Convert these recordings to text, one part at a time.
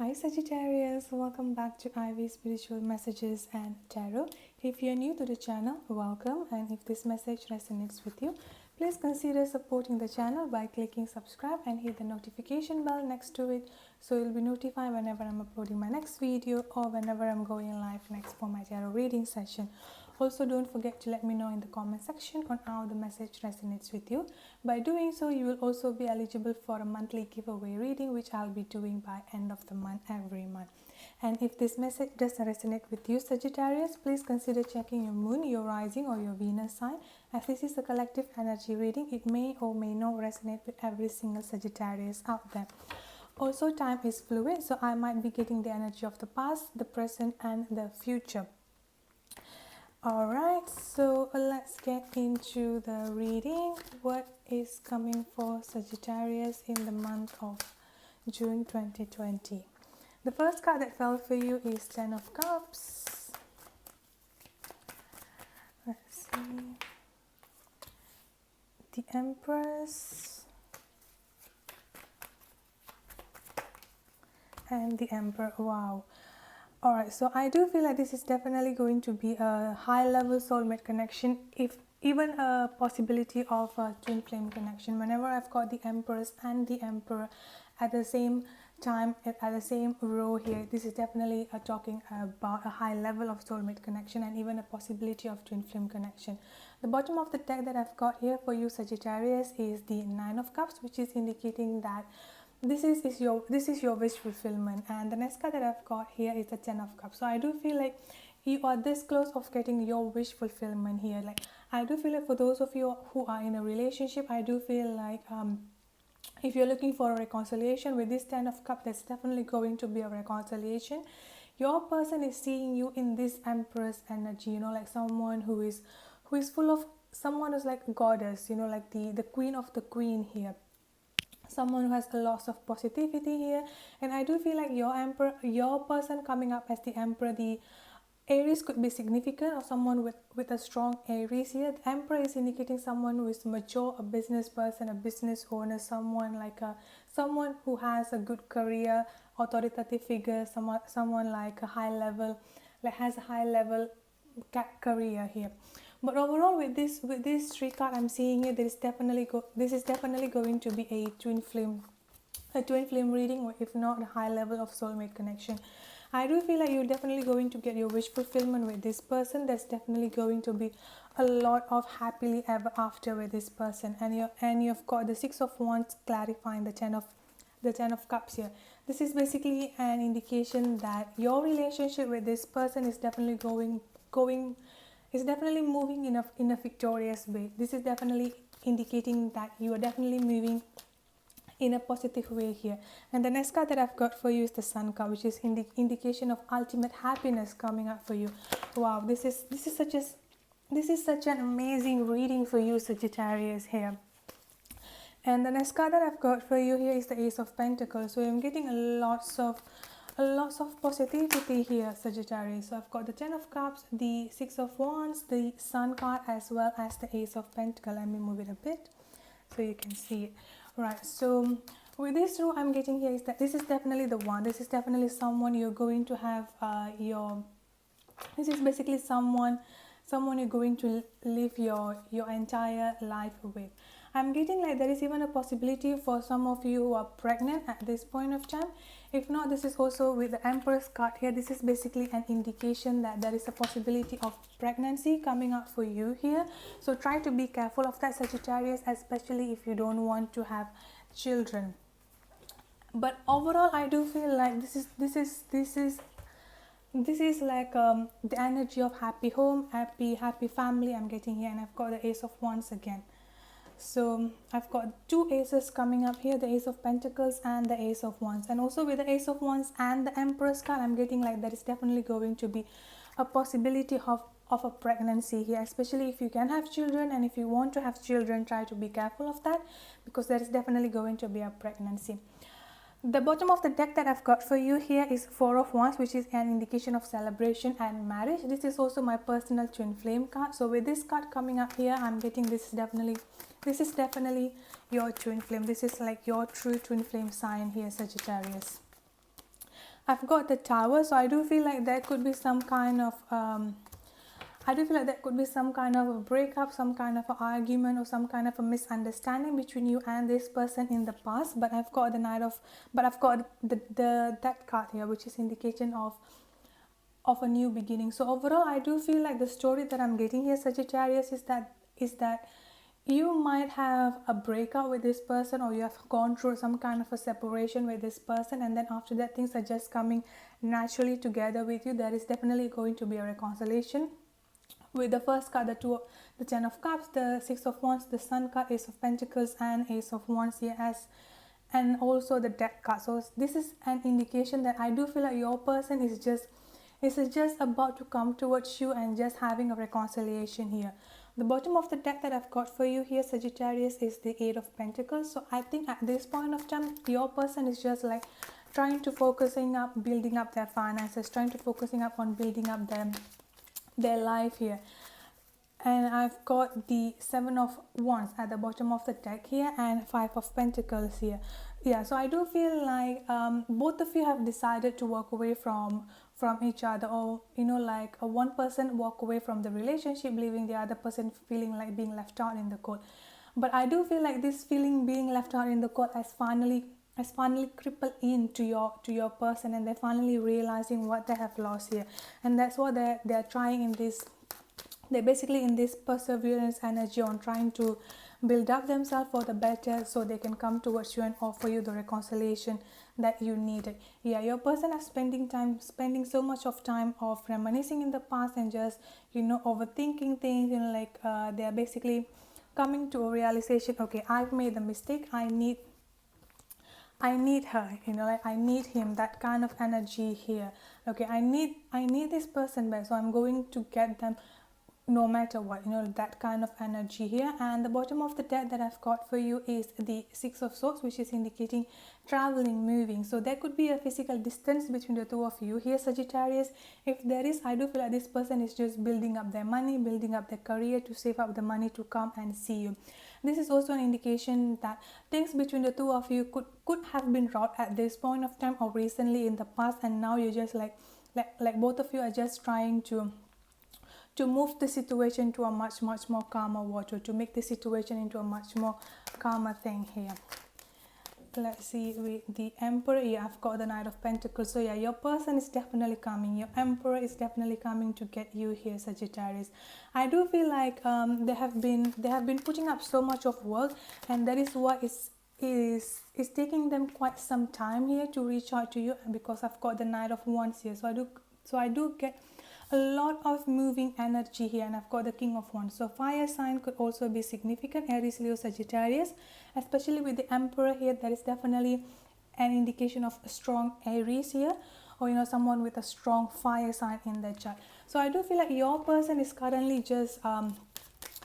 Hi Sagittarius, welcome back to Ivy Spiritual Messages and Tarot. If you're new to the channel, welcome, and if this message resonates with you, please consider supporting the channel by clicking subscribe and hit the notification bell next to it so you'll be notified whenever I'm uploading my next video or whenever I'm going live next for my tarot reading session. Also, don't forget to let me know in the comment section on how the message resonates with you. By doing so, you will also be eligible for a monthly giveaway reading, which I'll be doing by end of the month every month. And if this message doesn't resonate with you, Sagittarius, please consider checking your moon, your rising, or your Venus sign. As this is a collective energy reading, it may or may not resonate with every single Sagittarius out there. Also, time is fluid, so I might be getting the energy of the past, the present, and the future. Alright, so let's get into the reading. What is coming for Sagittarius in the month of June 2020? The first card that fell for you is Ten of Cups. Let's see. The Empress. And the Emperor. Wow. Alright, so I do feel like this is definitely going to be a high level soulmate connection, if even a possibility of a twin flame connection. Whenever I've got the Empress and the Emperor at the same time, at the same row here, this is definitely talking about a high level of soulmate connection and even a possibility of twin flame connection. The bottom of the deck that I've got here for you, Sagittarius, is the Nine of Cups, which is indicating that this is your wish fulfillment. And the next card that I've got here is the Ten of Cups. So I do feel like you are this close of getting your wish fulfillment here. Like, I do feel like for those of you who are in a relationship, I do feel like if you're looking for a reconciliation with this Ten of Cups, there's definitely going to be a reconciliation. Your person is seeing you in this Empress energy, like someone who is full of, someone who's like a goddess, like the queen of the queen here. Someone who has a lot of positivity here. And I do feel like your person coming up as the Emperor, the Aries could be significant, or someone with a strong Aries here. The Emperor is indicating someone who is mature, a business person, a business owner, someone who has a good career, authoritative figure, someone like a high level, like has a high level career here. But overall, with this three card I'm seeing here, this is definitely going to be a twin flame reading, or if not, a high level of soulmate connection. I do feel like you're definitely going to get your wish fulfillment with this person. There's definitely going to be a lot of happily ever after with this person, and you've got the Six of Wands clarifying the Ten of Cups here. This is basically an indication that your relationship with this person is definitely moving in a victorious way. This is definitely indicating that you are definitely moving in a positive way here. And the next card that I've got for you is the Sun card, which is indication of ultimate happiness coming up for you. Wow, this is such an amazing reading for you, Sagittarius here. And the next card that I've got for you here is the Ace of Pentacles. So I'm getting a lots of positivity here, Sagittarius. So I've got the Ten of Cups, the Six of Wands, the Sun card, as well as the Ace of Pentacles. Let me move it a bit so you can see it. Right, so with this row I'm getting here is that this is definitely the one. This is definitely someone you're going to have this is basically someone you're going to live your entire life with. I'm getting like there is even a possibility for some of you who are pregnant at this point of time. If not, this is also with the Empress card here. This is basically an indication that there is a possibility of pregnancy coming up for you here. So try to be careful of that, Sagittarius, especially if you don't want to have children. But overall, I do feel like this is like the energy of happy home, happy family I'm getting here. And I've got the Ace of Wands again. So I've got two aces coming up here, the Ace of Pentacles and the Ace of Wands. And also with the Ace of Wands and the Empress card, I'm getting like there is definitely going to be a possibility of a pregnancy here, especially if you can have children. And if you want to have children, try to be careful of that, because there is definitely going to be a pregnancy. The bottom of the deck that I've got for you here is Four of Wands, which is an indication of celebration and marriage. This is also my personal twin flame card. So with this card coming up here, I'm getting this is definitely your twin flame. This is like your true twin flame sign here, Sagittarius. I've got the Tower, so I do feel like there could be some kind of I do feel like there could be some kind of a breakup, some kind of an argument, or some kind of a misunderstanding between you and this person in the past. But I've got the but I've got the that card here, which is indication of a new beginning. So overall, I do feel like the story that I'm getting here, Sagittarius, is that you might have a breakup with this person, or you have gone through some kind of a separation with this person, and then after that things are just coming naturally together with you. There is definitely going to be a reconciliation. With the first card, the 10 of cups, the 6 of wands, the sun card, ace of pentacles, and ace of wands here, and also the death card. So this is an indication that I do feel like your person is just about to come towards you and just having a reconciliation here. The bottom of the deck that I've got for you here, Sagittarius, is the 8 of pentacles. So I think at this point of time, your person is just like trying to building up their finances, trying to focusing up on building up their life here. And I've got the 7 of wands at the bottom of the deck here, and 5 of pentacles here. Yeah, so I do feel like both of you have decided to walk away from each other, or like one person walk away from the relationship, leaving the other person feeling like being left out in the cold. But I do feel like this feeling being left out in the cold has finally crippled into your person, and they're finally realizing what they have lost here. And that's what they're trying in this. They're basically in this perseverance energy on trying to build up themselves for the better, so they can come towards you and offer you the reconciliation that you needed. Yeah, your person is spending so much of time of reminiscing in the past and just overthinking things. Like they are basically coming to a realization, okay, I've made a mistake, I need her, like I need him, that kind of energy here. Okay, I need this person back, so I'm going to get them no matter what, that kind of energy here. And the bottom of the deck that I've got for you is the 6 of swords, which is indicating traveling, moving. So there could be a physical distance between the two of you here, Sagittarius. If there is, I do feel like this person is just building up their money, building up their career to save up the money to come and see you. This is also an indication that things between the two of you could have been wrought at this point of time or recently in the past, and now you're just like both of you are just trying to move the situation to a much more calmer water, to make the situation into a much more calmer thing here. Let's see, with the Emperor, yeah, I've got the Knight of Pentacles. So yeah, your person is definitely coming. Your Emperor is definitely coming to get you here, Sagittarius. I do feel like they have been putting up so much of work, and that is what is taking them quite some time here to reach out to you, because I've got the Knight of Wands here. So I do get a lot of moving energy here, and I've got the King of Wands. So fire sign could also be significant, Aries, Leo, Sagittarius, especially with the Emperor here. That is definitely an indication of a strong Aries here, or someone with a strong fire sign in their chart. So I do feel like your person is currently just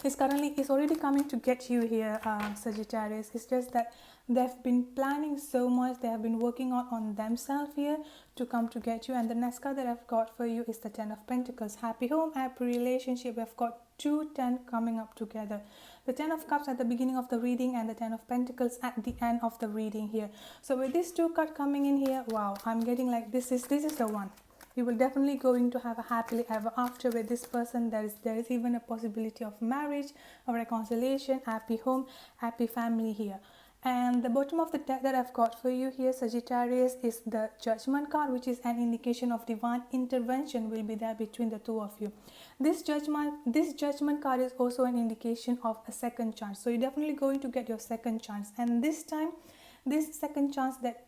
is already coming to get you here, Sagittarius. It's just that they've been planning so much, they have been working on themselves here to come to get you. And the next card that I've got for you is the 10 of Pentacles. Happy home, happy relationship. We've got 2 10 coming up together. The 10 of Cups at the beginning of the reading, and the 10 of Pentacles at the end of the reading here. So with these 2 cards coming in here, wow, I'm getting like this is the one. You will definitely going to have a happily ever after with this person. There is even a possibility of marriage, of reconciliation, happy home, happy family here. And the bottom of the deck that I've got for you here, Sagittarius, is the Judgment card, which is an indication of divine intervention will be there between the two of you. This judgment card is also an indication of a second chance. So you're definitely going to get your second chance. And this time, this second chance that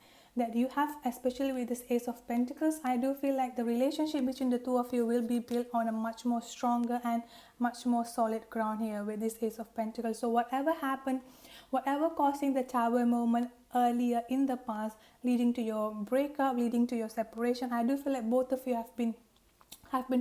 you have, especially with this Ace of Pentacles, I do feel like the relationship between the two of you will be built on a much more stronger and much more solid ground here with this Ace of Pentacles. So whatever happened, whatever causing the Tower moment earlier in the past, leading to your breakup, leading to your separation, I do feel like both of you have been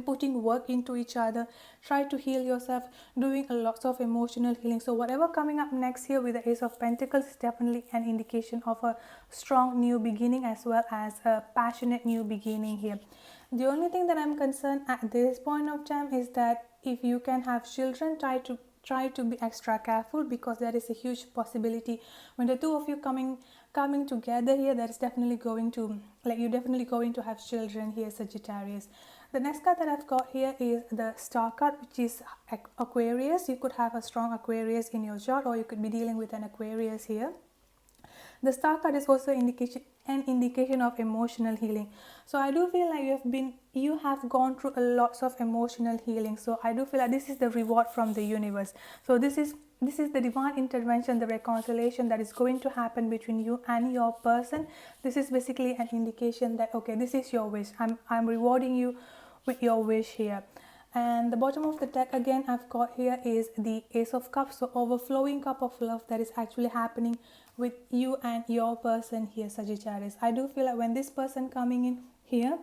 putting work into each other, try to heal yourself, doing a lot of emotional healing. So whatever coming up next here with the Ace of Pentacles is definitely an indication of a strong new beginning, as well as a passionate new beginning here. The only thing that I'm concerned at this point of time is that if you can have children, try to be extra careful, because there is a huge possibility when the two of you coming coming together here, that is definitely going to, like, you're definitely going to have children here, Sagittarius. The next card that I've got here is the Star card, which is Aquarius. You could have a strong Aquarius in your chart, or you could be dealing with an Aquarius here. The Star card is also an indication of emotional healing. So I do feel like you have gone through a lots of emotional healing. So I do feel like this is the reward from the universe. So this is the divine intervention, the reconciliation that is going to happen between you and your person. This is basically an indication that, okay, this is your wish. I'm rewarding you with your wish here. And the bottom of the deck again I've got here is the Ace of Cups. So overflowing cup of love that is actually happening with you and your person here, Sagittarius. I do feel like when this person coming in here,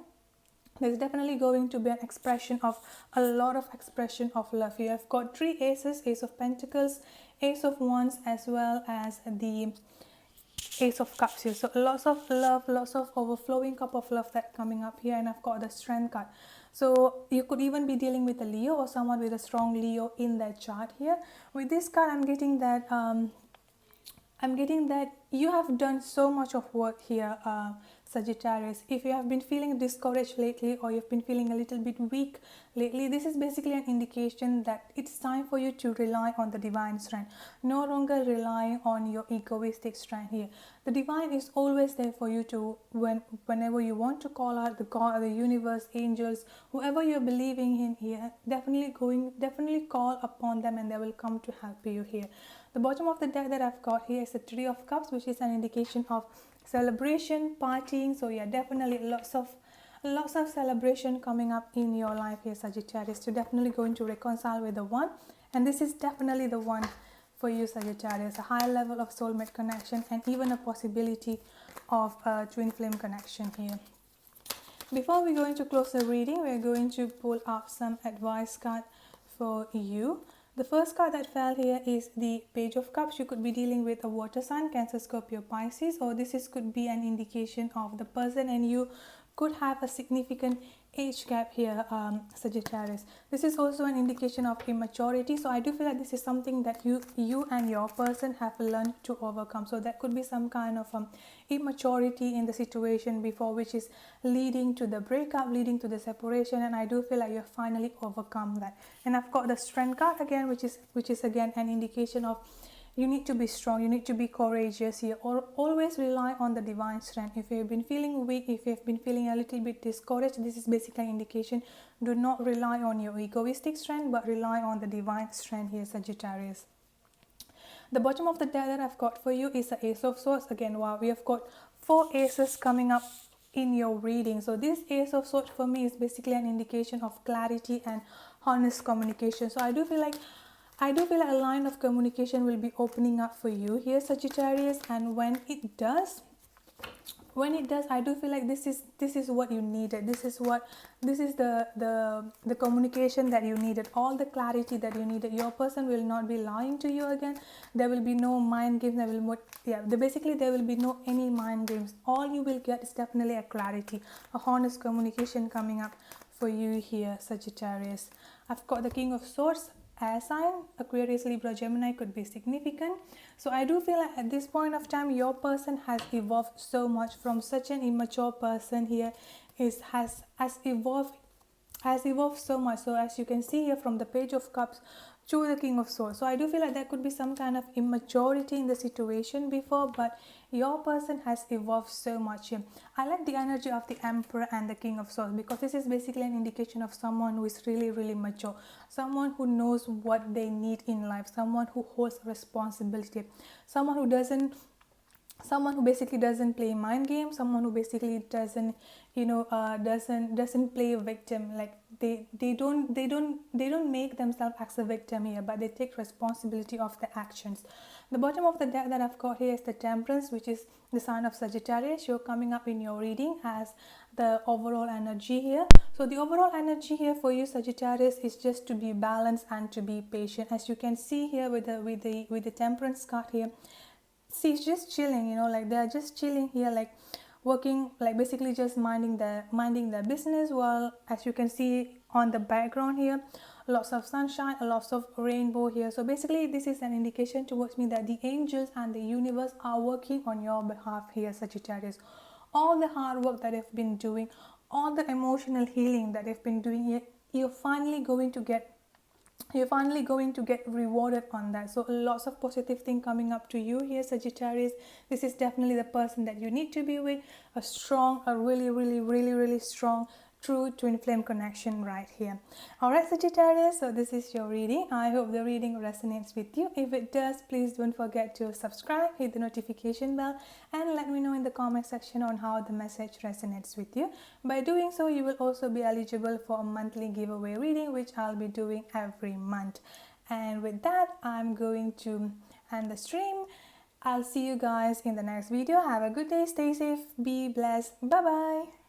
there's definitely going to be an expression of a lot of expression of love. You have got 3 aces, Ace of Pentacles, Ace of Wands, as well as the Ace of Cups here. So lots of love, lots of overflowing cup of love that coming up here. And I've got the Strength card. So you could even be dealing with a Leo or someone with a strong Leo in their chart here. With this card, I'm getting that you have done so much of work here, Sagittarius. If you have been feeling discouraged lately, or you've been feeling a little bit weak lately, this is basically an indication that it's time for you to rely on the divine strength. No longer relying on your egoistic strength here. The divine is always there for you to, whenever you want to call out the God, the universe, angels, whoever you're believing in here, definitely call upon them and they will come to help you here. The bottom of the deck that I've got here is the Three of Cups, which is an indication of celebration, partying. So yeah, definitely lots of celebration coming up in your life here, Sagittarius. So definitely going to reconcile with the one, and this is definitely the one for you, Sagittarius. A high level of soulmate connection and even a possibility of a twin flame connection here. Before we go into close the reading, we're going to pull out some advice card for you. The first card that fell here is the Page of Cups. You could be dealing with a water sign, Cancer, Scorpio, Pisces, or this could be an indication of the person and you could have a significant age gap here, Sagittarius. This is also an indication of immaturity. So I do feel like this is something that you and your person have learned to overcome. So that could be some kind of immaturity in the situation before, which is leading to the breakup, leading to the separation, and I do feel like you've finally overcome that. And I've got the Strength card again, which is again an indication of you need to be strong, you need to be courageous here, or always rely on the divine strength. If you've been feeling weak, if you've been feeling a little bit discouraged, this is basically an indication. Do not rely on your egoistic strength, but rely on the divine strength here, Sagittarius. The bottom of the deck that I've got for you is the Ace of Swords. Again, wow, we have got 4 aces coming up in your reading. So this Ace of Swords for me is basically an indication of clarity and honest communication. So I do feel like a line of communication will be opening up for you here, Sagittarius, and when it does, I do feel like this is what you needed. This is the communication that you needed, all the clarity that you needed. Your person will not be lying to you again. There will be no mind games. There will be no any mind games. All you will get is definitely a clarity, a honest communication coming up for you here, Sagittarius. I've got the King of Swords. Air sign, Aquarius, Libra, Gemini could be significant. So I do feel like at this point of time your person has evolved so much from such an immature person here, has evolved so much. So as you can see here, from the Page of Cups to the King of Swords. So I do feel like there could be some kind of immaturity in the situation before, but your person has evolved so much here. I like the energy of the Emperor and the King of Swords, because this is basically an indication of someone who is really, really mature, someone who knows what they need in life, someone who holds responsibility, someone who basically doesn't play mind games, someone who basically doesn't play a victim. Like they don't make themselves as a victim here, but they take responsibility of their actions. The bottom of the deck that I've got here is the Temperance, which is the sign of Sagittarius. You're coming up in your reading as the overall energy here. So the overall energy here for you, Sagittarius, is just to be balanced and to be patient. As you can see here with the Temperance card here, see, it's just chilling, like they're just chilling here, like working, like basically just minding their business. While as you can see on the background here, lots of sunshine, lots of rainbow here. So basically this is an indication towards me that the angels and the universe are working on your behalf here, Sagittarius. All the hard work that you've been doing, all the emotional healing that you've been doing, you're finally going to get rewarded on that. So lots of positive thing coming up to you here, Sagittarius. This is definitely the person that you need to be with, a really strong true twin flame connection right here. All right, Sagittarius, so this is your reading. I hope the reading resonates with you. If it does, please don't forget to subscribe, hit the notification bell, and let me know in the comment section on how the message resonates with you. By doing so, you will also be eligible for a monthly giveaway reading, which I'll be doing every month. And with that, I'm going to end the stream. I'll see you guys in the next video. Have a good day, stay safe, be blessed, bye bye.